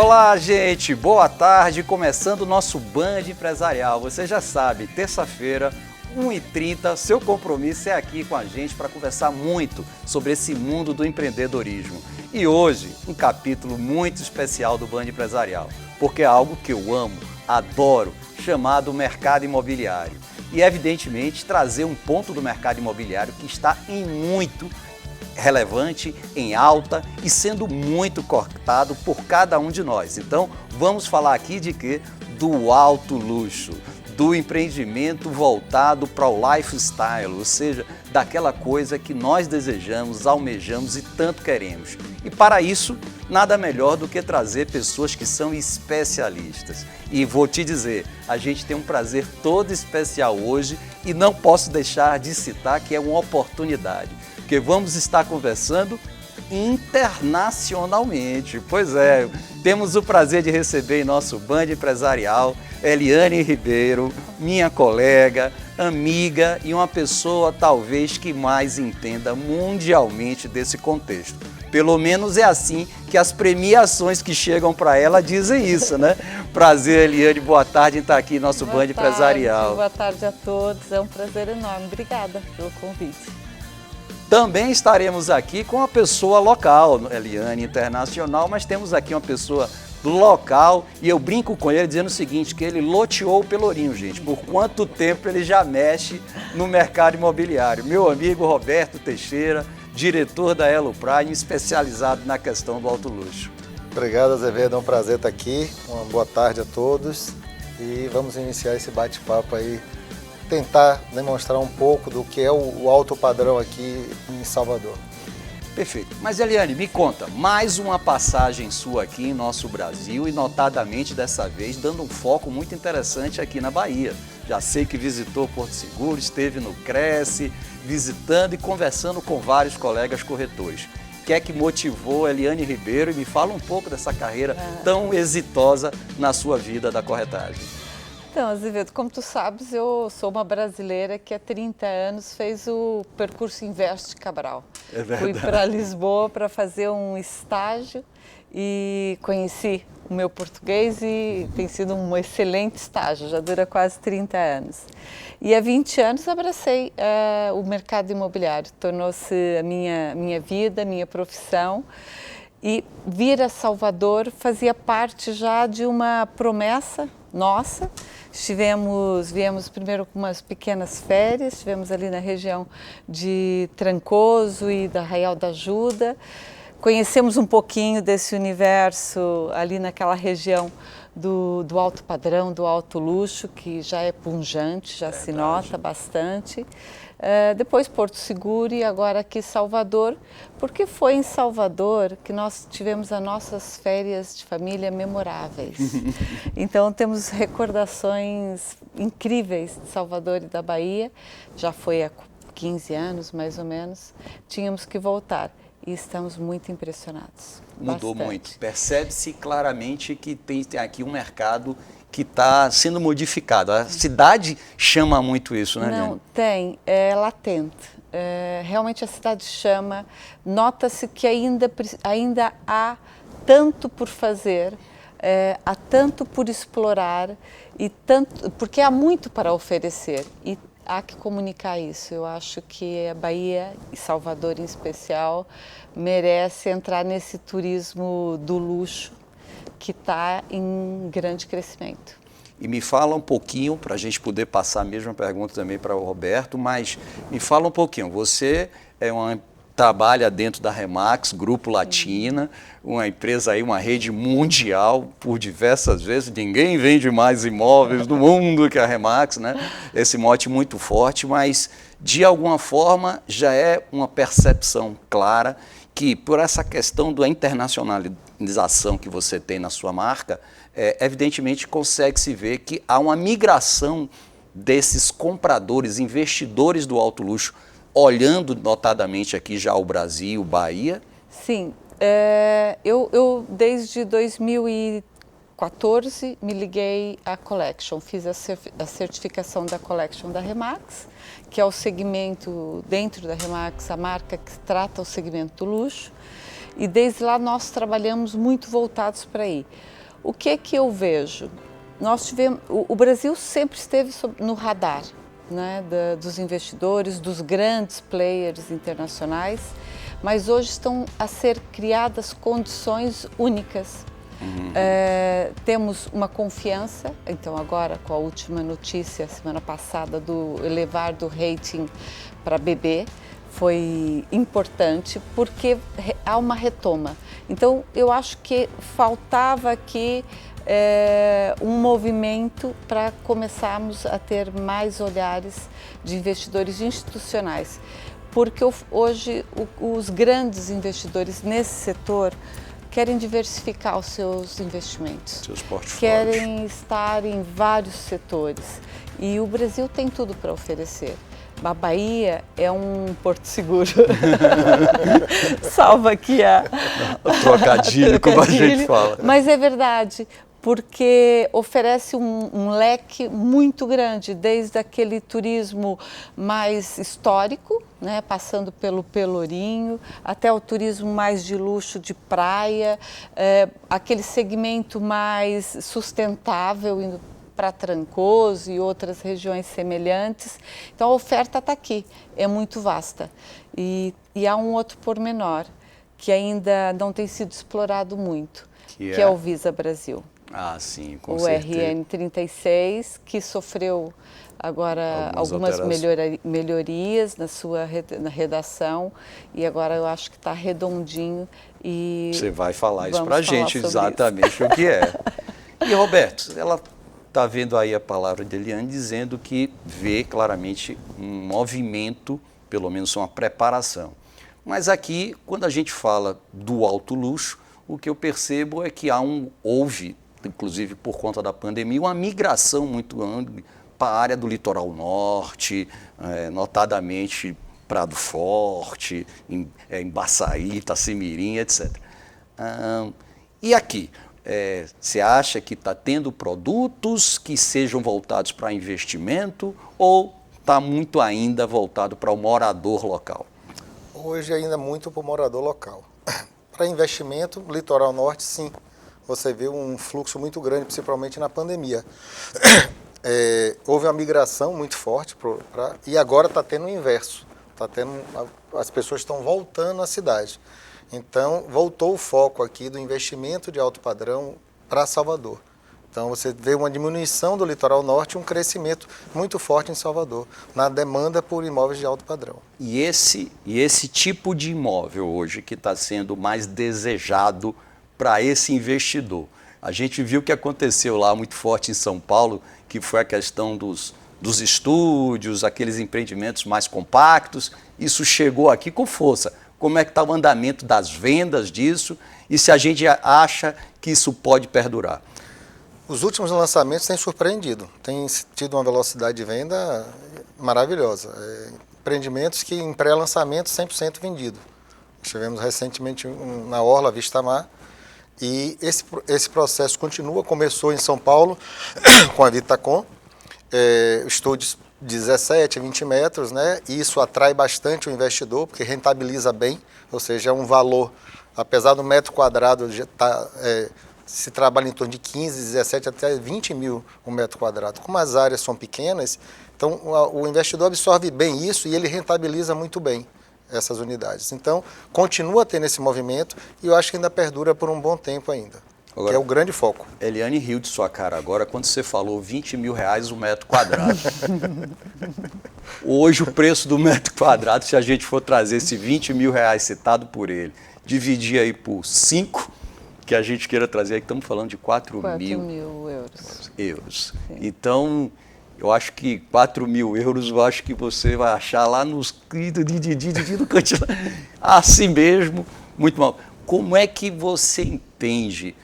Olá, gente! Boa tarde! Começando o nosso Band Empresarial. Você já sabe, terça-feira, 1h30, seu compromisso é aqui com a gente para conversar muito sobre esse mundo do empreendedorismo. E hoje, um capítulo muito especial do Band Empresarial, porque é algo que eu amo, adoro, chamado mercado imobiliário. E, evidentemente, trazer um ponto do mercado imobiliário que está em muito relevante, em alta e sendo muito cortado por cada um de nós. Então, vamos falar aqui de quê? Do alto luxo, do empreendimento voltado para o lifestyle, ou seja, daquela coisa que nós desejamos, almejamos e tanto queremos. E para isso, nada melhor do que trazer pessoas que são especialistas. E vou te dizer, a gente tem um prazer todo especial hoje e não posso deixar de citar que é uma oportunidade, porque vamos estar conversando internacionalmente. Pois é, temos o prazer de receber em nosso Band Empresarial Eliane Ribeiro, minha colega, amiga e uma pessoa talvez que mais entenda mundialmente desse contexto. Pelo menos é assim que as premiações que chegam para ela dizem isso, né? Prazer, Eliane, boa tarde em estar aqui em nosso Band Empresarial. Boa tarde a todos, é um prazer enorme. Obrigada pelo convite. Também estaremos aqui com uma pessoa local, Eliane, internacional, mas temos aqui uma pessoa local e eu brinco com ele dizendo o seguinte, que ele loteou o Pelourinho, gente. Por quanto tempo ele já mexe no mercado imobiliário? Meu amigo Roberto Teixeira, diretor da Elo Prime, especializado na questão do alto luxo. Obrigado, Azevedo, é um prazer estar aqui. Uma boa tarde a todos e vamos iniciar esse bate-papo aí, tentar demonstrar um pouco do que é o alto padrão aqui em Salvador. Perfeito. Mas, Eliane, me conta, mais uma passagem sua aqui em nosso Brasil e notadamente dessa vez dando um foco muito interessante aqui na Bahia. Já sei que visitou Porto Seguro, esteve no Cresce, visitando e conversando com vários colegas corretores. O que é que motivou a Eliane Ribeiro? E me fala um pouco dessa carreira tão exitosa na sua vida da corretagem. Então, Azevedo, como tu sabes, eu sou uma brasileira que há 30 anos fez o percurso Investe Cabral. É verdade. Fui para Lisboa para fazer um estágio e conheci o meu português e tem sido um excelente estágio, já dura quase 30 anos. E há 20 anos abracei o mercado imobiliário, tornou-se a minha vida, a minha profissão. E vir a Salvador fazia parte já de uma promessa nossa. Viemos primeiro com umas pequenas férias, estivemos ali na região de Trancoso e da Arraial da Ajuda. Conhecemos um pouquinho desse universo ali naquela região do alto padrão, do alto luxo, que já é pungente, já se nota bastante. Depois Porto Seguro e agora aqui Salvador, porque foi em Salvador que nós tivemos as nossas férias de família memoráveis. Então temos recordações incríveis de Salvador e da Bahia, já foi há 15 anos mais ou menos, tínhamos que voltar e estamos muito impressionados. Mudou bastante. muito, percebe-se claramente que tem aqui um mercado que está sendo modificado. A cidade chama muito isso, né, Eliane? Não, tem, é latente. Realmente a cidade chama, nota-se que ainda há tanto por fazer, há tanto por explorar, porque há muito para oferecer e há que comunicar isso. Eu acho que a Bahia, e Salvador em especial, merece entrar nesse turismo do luxo que está em grande crescimento. E me fala um pouquinho, para a gente poder passar a mesma pergunta também para o Roberto, mas me fala um pouquinho, você trabalha dentro da Remax, Grupo Latina, uma empresa aí, uma rede mundial, por diversas vezes, ninguém vende mais imóveis no mundo que a Remax, né? Esse mote muito forte, mas de alguma forma já é uma percepção clara que por essa questão da internacionalização que você tem na sua marca, evidentemente consegue-se ver que há uma migração desses compradores, investidores do alto luxo, olhando notadamente aqui já o Brasil, Bahia? Sim, eu desde 2014 me liguei à Collection, fiz a certificação da Collection da Remax, que é o segmento dentro da Remax, a marca que trata o segmento do luxo. E desde lá nós trabalhamos muito voltados para aí. O que eu vejo? Nós tivemos, o Brasil sempre esteve no radar, né, dos investidores, dos grandes players internacionais, mas hoje estão a ser criadas condições únicas. Temos uma confiança, então agora com a última notícia, semana passada, do elevar do rating para BB, foi importante porque há uma retoma. Então eu acho que faltava aqui um movimento para começarmos a ter mais olhares de investidores institucionais, porque hoje os grandes investidores nesse setor querem diversificar os seus investimentos, seus portfólios, querem estar em vários setores e o Brasil tem tudo para oferecer. A Bahia é um porto seguro. Salva aqui o trocadilho, como a gente fala. Mas é verdade, porque oferece um leque muito grande, desde aquele turismo mais histórico, né, passando pelo Pelourinho, até o turismo mais de luxo de praia, aquele segmento mais sustentável, indo para Trancoso e outras regiões semelhantes. Então a oferta está aqui, é muito vasta. E há um outro pormenor que ainda não tem sido explorado muito, que é o Visa Brasil. Ah, sim, com o certeza. RN 36, que sofreu agora algumas melhorias na sua redação e agora eu acho que está redondinho. E você vai falar isso para a gente, exatamente o que é. E Roberto, ela está vendo aí a palavra de Eliane dizendo que vê claramente um movimento, pelo menos uma preparação. Mas aqui, quando a gente fala do alto luxo, o que eu percebo é que houve, inclusive por conta da pandemia, uma migração muito grande para a área do litoral norte, notadamente Prado Forte, em Baçaí, Itacimirim, etc. E aqui? Você acha que está tendo produtos que sejam voltados para investimento ou está muito ainda voltado para o morador local? Hoje ainda muito para o morador local. Para investimento, litoral norte, sim. Você vê um fluxo muito grande, principalmente na pandemia. Houve uma migração muito forte e agora está tendo o inverso. As pessoas estão voltando à cidade. Então, voltou o foco aqui do investimento de alto padrão para Salvador. Então, você vê uma diminuição do litoral norte e um crescimento muito forte em Salvador, na demanda por imóveis de alto padrão. E esse tipo de imóvel hoje que está sendo mais desejado para esse investidor? A gente viu o que aconteceu lá muito forte em São Paulo, que foi a questão dos estúdios, aqueles empreendimentos mais compactos. Isso chegou aqui com força. Como é que está o andamento das vendas disso e se a gente acha que isso pode perdurar? Os últimos lançamentos têm surpreendido, têm tido uma velocidade de venda maravilhosa. Empreendimentos que em pré-lançamento 100% vendido. Tivemos recentemente na Orla Vista Mar e esse processo começou em São Paulo com a Vitacom, estúdios 17 a 20 metros, né? E isso atrai bastante o investidor, porque rentabiliza bem, ou seja, é um valor, apesar do metro quadrado se trabalha em torno de 15, 17 até 20 mil o metro quadrado. Como as áreas são pequenas, então o investidor absorve bem isso e ele rentabiliza muito bem essas unidades. Então, continua tendo esse movimento e eu acho que ainda perdura por um bom tempo ainda. Agora, que é o grande foco. Eliane riu de sua cara agora quando você falou 20 mil reais o metro quadrado. Hoje o preço do metro quadrado, se a gente for trazer esse 20 mil reais citado por ele, dividir aí por 5, que a gente queira trazer, aqui estamos falando de 4 mil euros. Então, eu acho que 4 mil euros, eu acho que você vai achar lá nos do cantinho, assim mesmo, muito mal. Como é que você entende,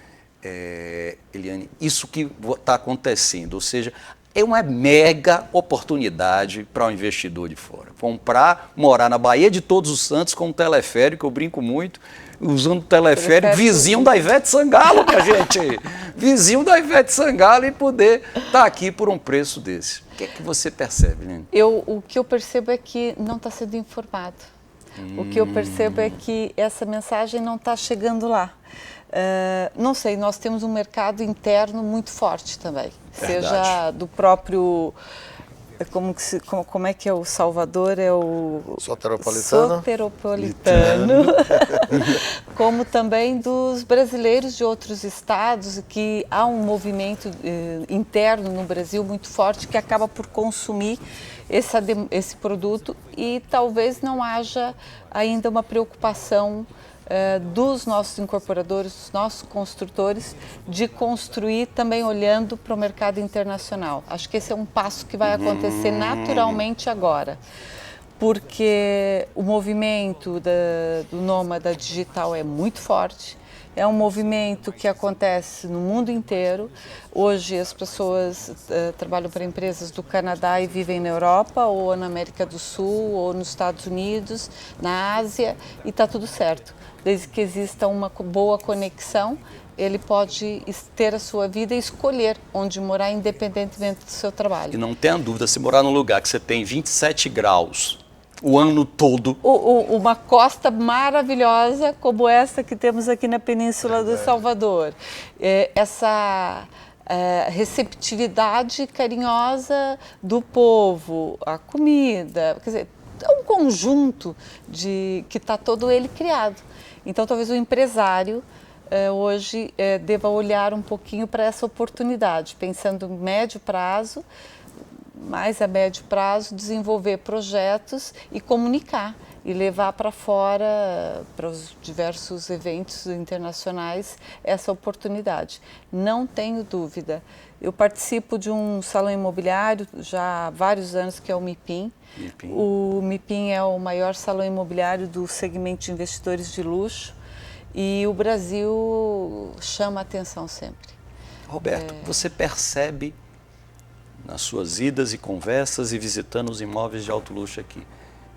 Eliane, isso que está acontecendo? Ou seja, é uma mega oportunidade para o investidor de fora. Comprar, morar na Baía de Todos os Santos com um teleférico, eu brinco muito, usando o teleférico, vizinho da Ivete Sangalo, minha gente. Vizinho da Ivete Sangalo e poder estar aqui por um preço desse. O que é que você percebe, Eliane? O que eu percebo é que não está sendo informado. O que eu percebo é que essa mensagem não está chegando lá. Não sei, nós temos um mercado interno muito forte também, seja do próprio, como é que é o Salvador, é o soteropolitano, como também dos brasileiros de outros estados, que há um movimento interno no Brasil muito forte que acaba por consumir esse produto e talvez não haja ainda uma preocupação dos nossos incorporadores, dos nossos construtores, de construir também olhando para o mercado internacional. Acho que esse é um passo que vai acontecer naturalmente agora, porque o movimento do nômada digital é muito forte, é um movimento que acontece no mundo inteiro. Hoje as pessoas trabalham para empresas do Canadá e vivem na Europa, ou na América do Sul, ou nos Estados Unidos, na Ásia, e está tudo certo. Desde que exista uma boa conexão, ele pode ter a sua vida e escolher onde morar, independentemente do seu trabalho. E não tenha dúvida, se morar num lugar que você tem 27 graus o ano todo. Uma costa maravilhosa como essa que temos aqui na Península do Salvador. Essa receptividade carinhosa do povo, a comida, quer dizer, é um conjunto que está todo ele criado. Então, talvez o empresário hoje deva olhar um pouquinho para essa oportunidade, pensando em médio prazo, mais a médio prazo, desenvolver projetos e comunicar e levar para fora, para os diversos eventos internacionais, essa oportunidade. Não tenho dúvida. Eu participo de um salão imobiliário já há vários anos, que é o MIPIM. O MIPIM é o maior salão imobiliário do segmento de investidores de luxo e o Brasil chama a atenção sempre. Roberto, você percebe nas suas idas e conversas e visitando os imóveis de alto luxo aqui,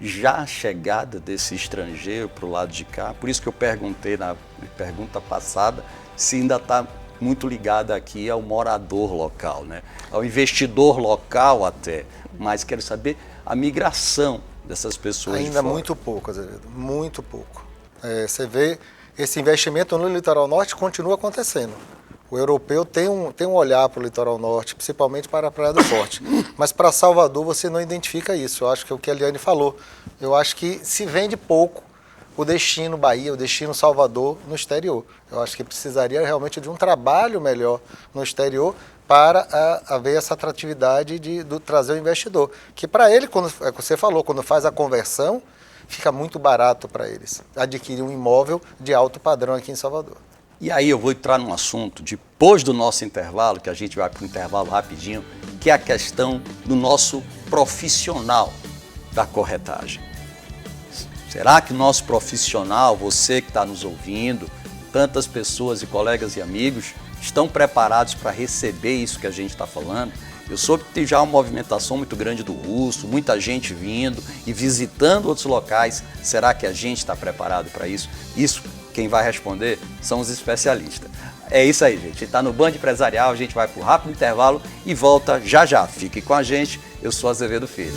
já a chegada desse estrangeiro para o lado de cá? Por isso que eu perguntei na pergunta passada se ainda está muito ligada aqui ao morador local, né? Ao investidor local até, mas quero saber a migração dessas pessoas ainda muito pouco, Azevedo, muito pouco. Você vê, esse investimento no litoral norte continua acontecendo. O europeu tem um olhar para o litoral norte, principalmente para a Praia do Forte. Mas para Salvador você não identifica isso. Eu acho que é o que a Eliane falou. Eu acho que se vende pouco o destino Bahia, o destino Salvador no exterior. Eu acho que precisaria realmente de um trabalho melhor no exterior para haver essa atratividade de trazer o investidor. Que para ele, quando você falou, quando faz a conversão, fica muito barato para eles adquirir um imóvel de alto padrão aqui em Salvador. E aí eu vou entrar num assunto, depois do nosso intervalo, que a gente vai para o intervalo rapidinho, que é a questão do nosso profissional da corretagem. Será que o nosso profissional, você que está nos ouvindo, tantas pessoas e colegas e amigos, estão preparados para receber isso que a gente está falando? Eu soube que tem já uma movimentação muito grande do russo, muita gente vindo e visitando outros locais. Será que a gente está preparado para isso? Isso, quem vai responder são os especialistas. É isso aí, gente. Está no Band Empresarial, a gente vai para o rápido intervalo e volta já já. Fique com a gente, eu sou Azevedo Filho.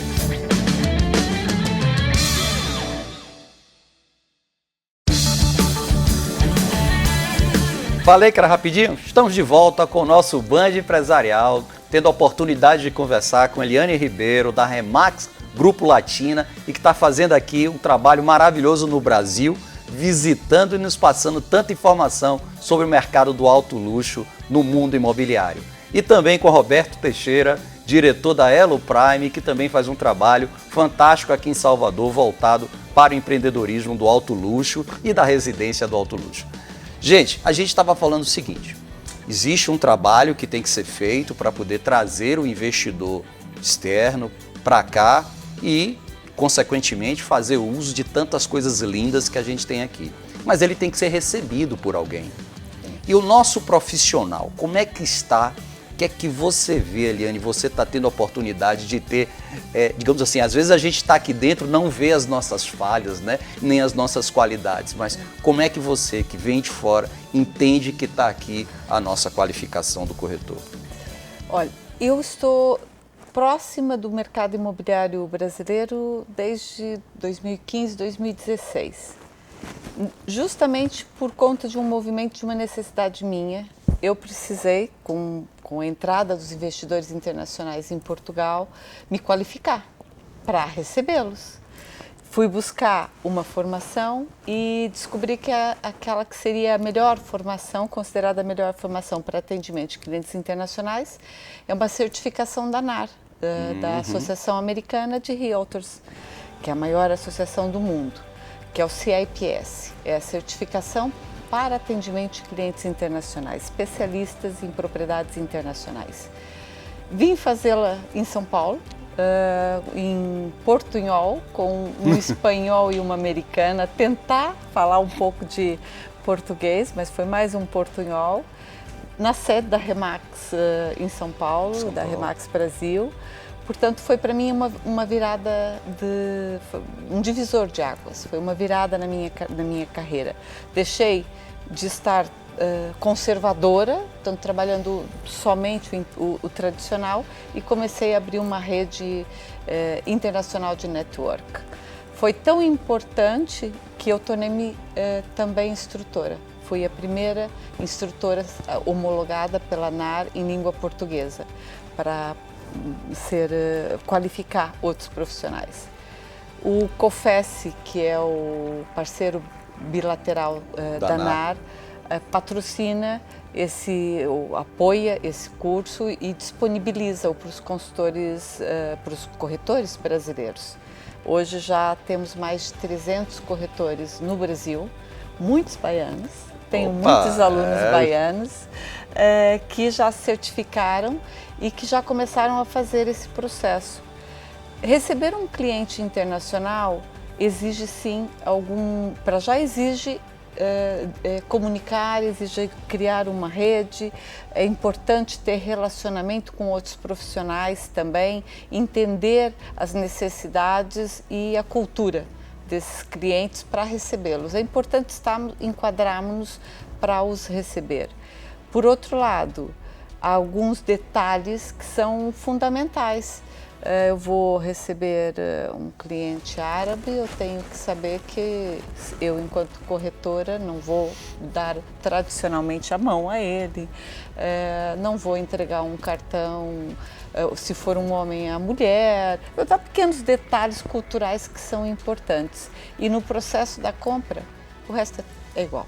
Falei que era rapidinho? Estamos de volta com o nosso Band Empresarial, tendo a oportunidade de conversar com Eliane Ribeiro, da Remax Grupo Latina, e que está fazendo aqui um trabalho maravilhoso no Brasil, visitando e nos passando tanta informação sobre o mercado do alto luxo no mundo imobiliário. E também com Roberto Teixeira, diretor da Elo Prime, que também faz um trabalho fantástico aqui em Salvador, voltado para o empreendedorismo do alto luxo e da residência do alto luxo. Gente, a gente estava falando o seguinte, existe um trabalho que tem que ser feito para poder trazer o investidor externo para cá e, consequentemente, fazer uso de tantas coisas lindas que a gente tem aqui. Mas ele tem que ser recebido por alguém. E o nosso profissional, como é que está? O que é que você vê, Eliane? Você está tendo a oportunidade de ter, digamos assim, às vezes a gente está aqui dentro, não vê as nossas falhas, né? Nem as nossas qualidades, mas como é que você, que vem de fora, entende que está aqui a nossa qualificação do corretor? Olha, eu estou próxima do mercado imobiliário brasileiro desde 2015, 2016. Justamente por conta de um movimento, de uma necessidade minha, eu precisei, com a entrada dos investidores internacionais em Portugal, me qualificar para recebê-los. Fui buscar uma formação e descobri que aquela que seria a melhor formação, considerada a melhor formação para atendimento de clientes internacionais, é uma certificação da ANAR, da Associação Americana de Realtors, que é a maior associação do mundo, que é o CIPS, é a certificação para atendimento de clientes internacionais, especialistas em propriedades internacionais. Vim fazê-la em São Paulo, em Portunhol, com um espanhol e uma americana, tentar falar um pouco de português, mas foi mais um portunhol, na sede da Remax em São Paulo, da Remax Brasil. Portanto, foi para mim uma virada, um divisor de águas, foi uma virada na minha carreira. Deixei de estar conservadora, portanto, trabalhando somente o tradicional, e comecei a abrir uma rede internacional de network. Foi tão importante que eu tornei-me também instrutora. Fui a primeira instrutora homologada pela ANAR em língua portuguesa, para qualificar outros profissionais. O COFES, que é o parceiro bilateral da ANAR, patrocina apoia esse curso e disponibiliza-o para os consultores, para os corretores brasileiros. Hoje já temos mais de 300 corretores no Brasil, muitos baianos, tenho muitos alunos baianos que já se certificaram e que já começaram a fazer esse processo. Receber um cliente internacional exige sim exige comunicar, exige criar uma rede, é importante ter relacionamento com outros profissionais também, entender as necessidades e a cultura desses clientes para recebê-los. É importante enquadrarmos-nos para os receber. Por outro lado, há alguns detalhes que são fundamentais. Eu vou receber um cliente árabe, eu tenho que saber que eu, enquanto corretora, não vou dar tradicionalmente a mão a ele, não vou entregar um cartão, se for um homem, a mulher. Eu dou pequenos detalhes culturais que são importantes. E no processo da compra, o resto é igual.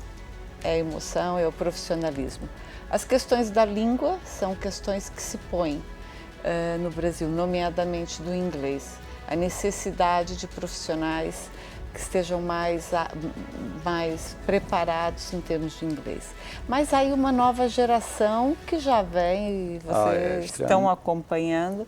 É a emoção, é o profissionalismo. As questões da língua são questões que se põem no Brasil, nomeadamente do inglês. A necessidade de profissionais que estejam mais preparados em termos de inglês. Mas aí uma nova geração que já vem, e vocês estão acompanhando,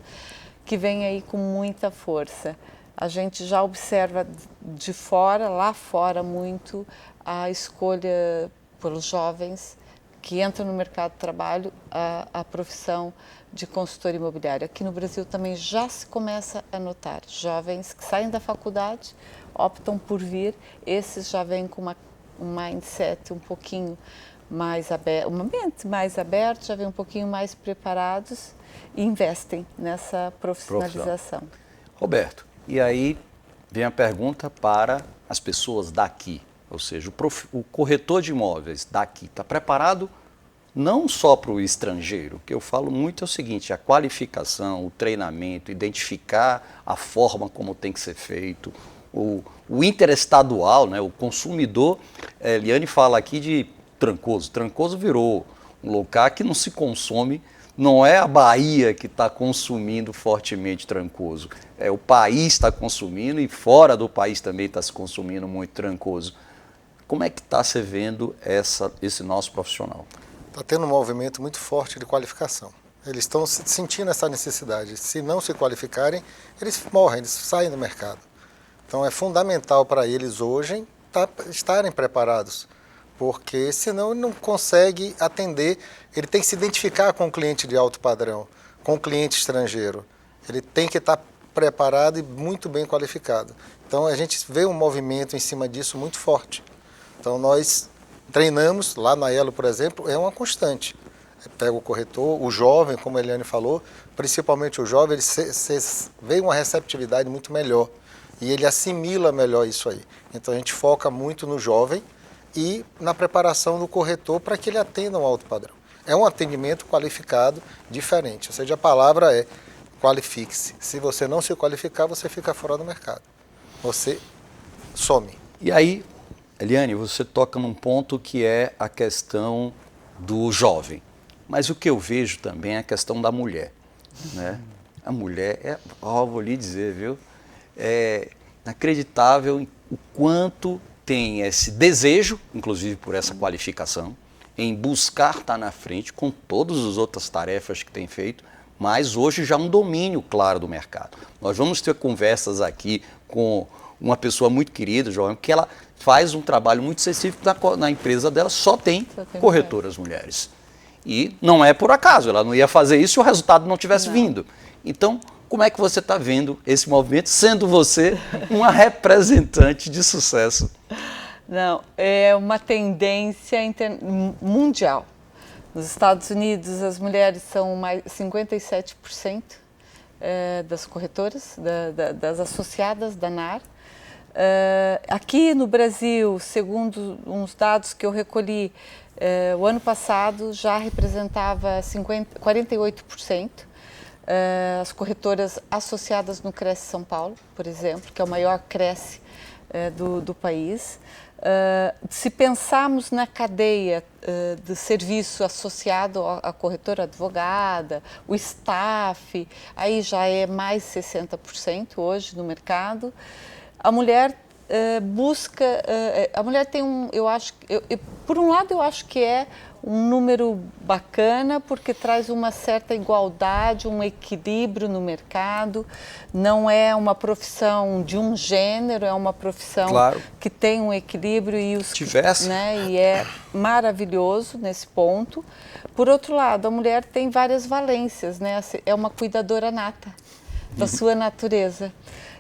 que vem aí com muita força. A gente já observa de fora, lá fora muito, a escolha pelos jovens que entram no mercado de trabalho, a profissão de consultor imobiliário. Aqui no Brasil também já se começa a notar jovens que saem da faculdade, optam por vir, esses já vêm com um mindset um pouquinho mais aberto, uma mente mais aberta, já vêm um pouquinho mais preparados e investem nessa profissionalização. Roberto, e aí vem a pergunta para as pessoas daqui, ou seja, o corretor de imóveis daqui está preparado não só para o estrangeiro. O que eu falo muito é o seguinte: a qualificação, o treinamento, identificar a forma como tem que ser feito, o interestadual, né, o consumidor. Eliane fala aqui de Trancoso. Trancoso virou um local que não se consome, não é a Bahia que está consumindo fortemente Trancoso, é o país está consumindo e fora do país também está se consumindo muito Trancoso. Como é que está se vendo esse nosso profissional? Está tendo um movimento muito forte de qualificação. Eles estão sentindo essa necessidade. Se não se qualificarem, eles morrem, eles saem do mercado. Então é fundamental para eles hoje estarem preparados, porque senão ele não consegue atender, ele tem que se identificar com o cliente de alto padrão, com o cliente estrangeiro. Ele tem que estar preparado e muito bem qualificado. Então a gente vê um movimento em cima disso muito forte. Então nós treinamos, lá na Elo, por exemplo, é uma constante. pega o corretor, o jovem, como a Eliane falou, principalmente o jovem, ele vê uma receptividade muito melhor e ele assimila melhor isso aí. Então a gente foca muito no jovem e na preparação do corretor para que ele atenda um alto padrão. É um atendimento qualificado diferente, ou seja, a palavra é qualifique-se. Se você não se qualificar, você fica fora do mercado. Você some. E aí, Eliane, você toca num ponto que é a questão do jovem. Mas o que eu vejo também é a questão da mulher, né? A mulher, vou lhe dizer, viu? É inacreditável o quanto tem esse desejo, inclusive por essa qualificação, em buscar estar na frente com todas as outras tarefas que tem feito, mas hoje já um domínio claro do mercado. Nós vamos ter conversas aqui com uma pessoa muito querida, João, que ela faz um trabalho muito específico na empresa dela, só tem corretoras mulheres. E não é por acaso, ela não ia fazer isso se o resultado não tivesse vindo. Então, como é que você está vendo esse movimento, sendo você uma representante de sucesso? Não, é uma tendência mundial. Nos Estados Unidos, as mulheres são mais 57% das corretoras, das associadas da NAR. Aqui no Brasil, segundo uns dados que eu recolhi, o ano passado já representava 48%. As corretoras associadas no Cresce São Paulo, por exemplo, que é o maior Cresce do país. Se pensarmos na cadeia de serviço associado à corretora advogada, o staff, aí já é mais 60% hoje no mercado. A mulher busca, a mulher tem eu acho, por um lado eu acho que é um número bacana porque traz uma certa igualdade, um equilíbrio no mercado, não é uma profissão de um gênero, é uma profissão que tem um equilíbrio e e é maravilhoso nesse ponto. Por outro lado, a mulher tem várias valências, né? É uma cuidadora nata da sua natureza.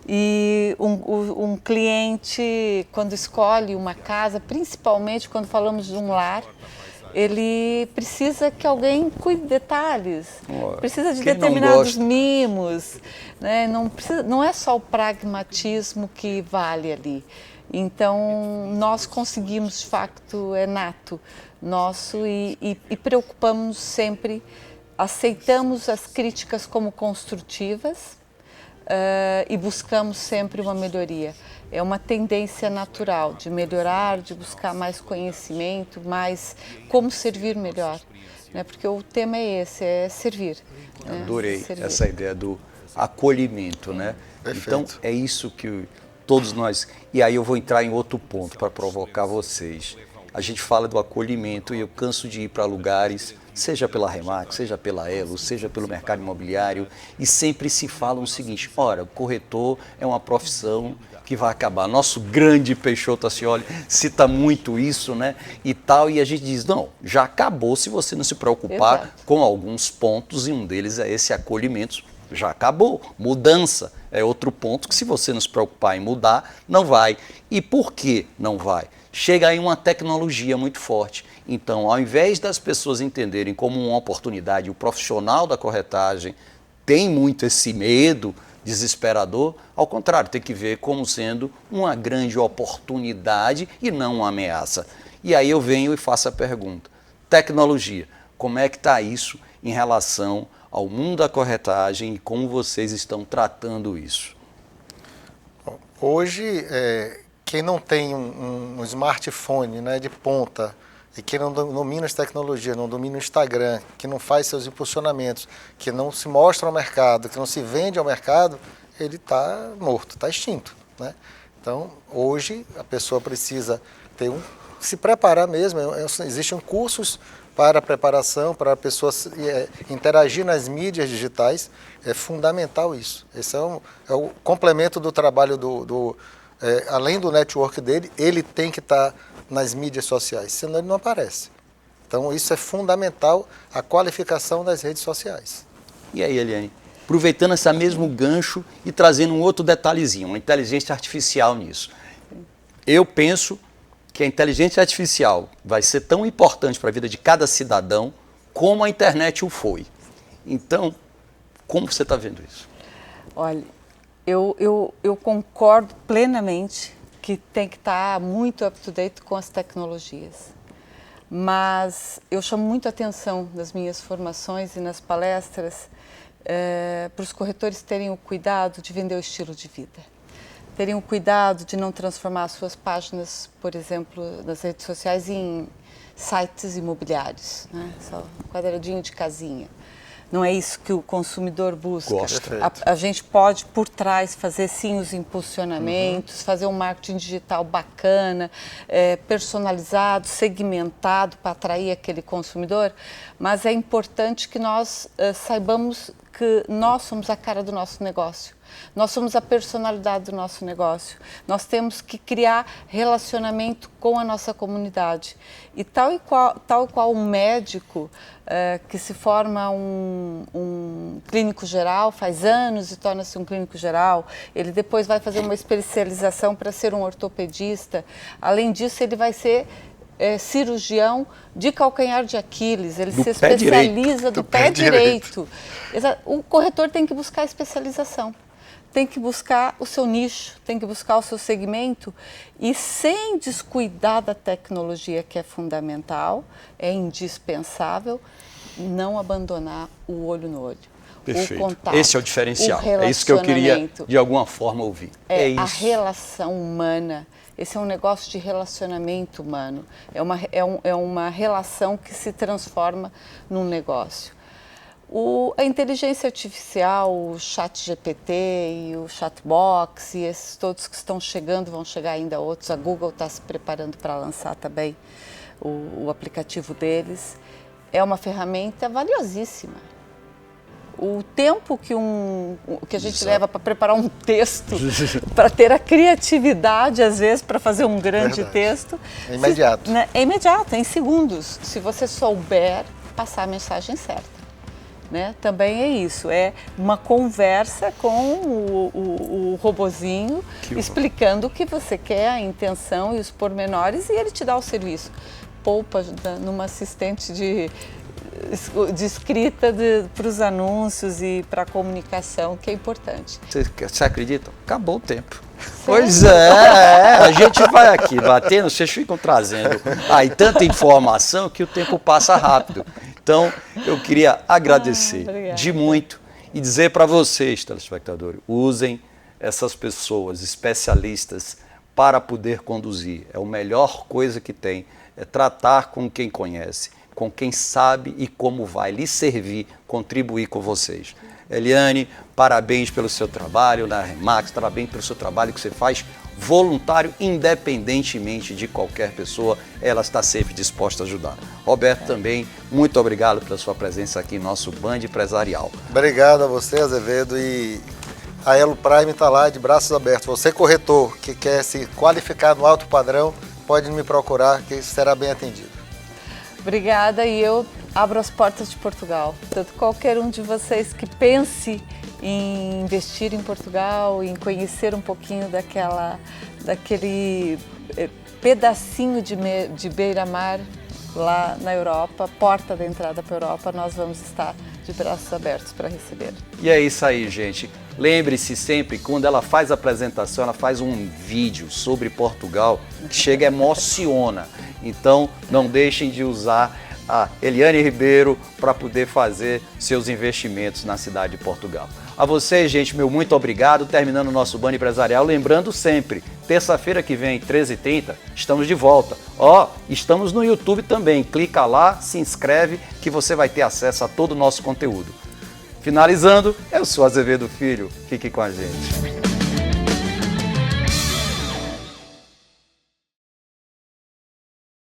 E um cliente, quando escolhe uma casa, principalmente quando falamos de um lar, ele precisa que alguém cuide de detalhes, precisa de determinados mimos, né? Não é só o pragmatismo que vale ali. Então, nós conseguimos, de facto, é nato nosso e preocupamos sempre, aceitamos as críticas como construtivas, e buscamos sempre uma melhoria. É uma tendência natural de melhorar, de buscar mais conhecimento, mais como servir melhor, né? Porque o tema é esse, é servir. Né? Adorei essa ideia do acolhimento, né? Perfeito. Então, é isso que todos nós... E aí eu vou entrar em outro ponto para provocar vocês. A gente fala do acolhimento e eu canso de ir para lugares, seja pela Remax, seja pela Elo, seja pelo mercado imobiliário, e sempre se fala o seguinte: ora, o corretor é uma profissão que vai acabar. Nosso grande Peixoto Ascioli cita muito isso, né? E tal, e a gente diz, não, já acabou se você não se preocupar com alguns pontos, e um deles é esse acolhimento. Já acabou. Mudança é outro ponto que, se você não se preocupar em mudar, não vai. E por que não vai? Chega aí uma tecnologia muito forte. Então, ao invés das pessoas entenderem como uma oportunidade, o profissional da corretagem tem muito esse medo desesperador, ao contrário, tem que ver como sendo uma grande oportunidade e não uma ameaça. E aí eu venho e faço a pergunta: tecnologia, como é que está isso em relação ao mundo da corretagem e como vocês estão tratando isso? Hoje, quem não tem um smartphone, né, de ponta, e que não domina as tecnologias, não domina o Instagram, que não faz seus impulsionamentos, que não se mostra ao mercado, que não se vende ao mercado, ele está morto, está extinto, né? Então, hoje, a pessoa precisa se preparar mesmo. Existem cursos para preparação, para a pessoa interagir nas mídias digitais. É fundamental isso. Esse é o complemento do trabalho além do network dele, ele tem que estar nas mídias sociais, senão ele não aparece. Então, isso é fundamental, a qualificação das redes sociais. E aí, Eliane, aproveitando esse mesmo gancho e trazendo um outro detalhezinho, uma inteligência artificial nisso. Eu penso que a inteligência artificial vai ser tão importante para a vida de cada cidadão como a internet o foi. Então, como você está vendo isso? Olha, eu concordo plenamente que tem que estar muito up-to-date com as tecnologias. Mas eu chamo muito a atenção nas minhas formações e nas palestras para os corretores terem o cuidado de vender o estilo de vida. Terem o cuidado de não transformar as suas páginas, por exemplo, nas redes sociais em sites imobiliários, né? Só um quadradinho de casinha. Não é isso que o consumidor busca. A gente pode, por trás, fazer sim os impulsionamentos, fazer um marketing digital bacana, personalizado, segmentado para atrair aquele consumidor, mas é importante que nós saibamos que nós somos a cara do nosso negócio. Nós somos a personalidade do nosso negócio. Nós temos que criar relacionamento com a nossa comunidade. E tal qual um médico que se forma um clínico geral, faz anos e torna-se um clínico geral, ele depois vai fazer uma especialização para ser um ortopedista. Além disso, ele vai ser cirurgião de calcanhar de Aquiles, ele se especializa do pé direito. O corretor tem que buscar especialização. Tem que buscar o seu nicho, tem que buscar o seu segmento e sem descuidar da tecnologia, que é fundamental, é indispensável, não abandonar o olho no olho. Perfeito. O contato, esse é o diferencial. É isso que eu queria, de alguma forma, ouvir. É isso. A relação humana. Esse é um negócio de relacionamento humano. É uma relação que se transforma num negócio. A inteligência artificial, o ChatGPT e o Chatbox e esses todos que estão chegando, vão chegar ainda outros. A Google está se preparando para lançar também o aplicativo deles. É uma ferramenta valiosíssima. O tempo que a gente leva para preparar um texto, para ter a criatividade, às vezes, para fazer um grande texto. É imediato. É imediato, é em segundos. Se você souber passar a mensagem certa. Né? Também é isso, é uma conversa com o robozinho, explicando o que você quer, a intenção e os pormenores, e ele te dá o serviço. Poupa numa assistente de escrita para os anúncios e para a comunicação, que é importante. Você acredita? Acabou o tempo. Pois é, a gente vai aqui batendo, vocês ficam trazendo aí tanta informação que o tempo passa rápido. Então, eu queria agradecer de muito e dizer para vocês, telespectadores, usem essas pessoas especialistas para poder conduzir. É a melhor coisa que tem, é tratar com quem conhece, com quem sabe e como vai lhe servir, contribuir com vocês. Eliane, parabéns pelo seu trabalho na Remax, parabéns pelo seu trabalho que você faz voluntário, independentemente de qualquer pessoa, ela está sempre disposta a ajudar. Roberto também, muito obrigado pela sua presença aqui em nosso Band Empresarial. Obrigado a você, Azevedo, e a Elo Prime está lá de braços abertos. Você, corretor, que quer se qualificar no alto padrão, pode me procurar, que será bem atendido. Obrigada, e eu abro as portas de Portugal. Portanto, qualquer um de vocês que pense em investir em Portugal, em conhecer um pouquinho daquele pedacinho de beira-mar lá na Europa, porta da entrada para a Europa, nós vamos estar de braços abertos para receber. E é isso aí, gente. Lembre-se sempre, quando ela faz a apresentação, ela faz um vídeo sobre Portugal que chega e emociona. Então, não deixem de usar a Eliane Ribeiro para poder fazer seus investimentos na cidade de Portugal. A vocês, gente, meu muito obrigado. Terminando o nosso Band Empresarial, lembrando sempre, terça-feira que vem, 13h30, estamos de volta. Estamos no YouTube também. Clica lá, se inscreve, que você vai ter acesso a todo o nosso conteúdo. Finalizando, eu sou Azevedo Filho. Fique com a gente.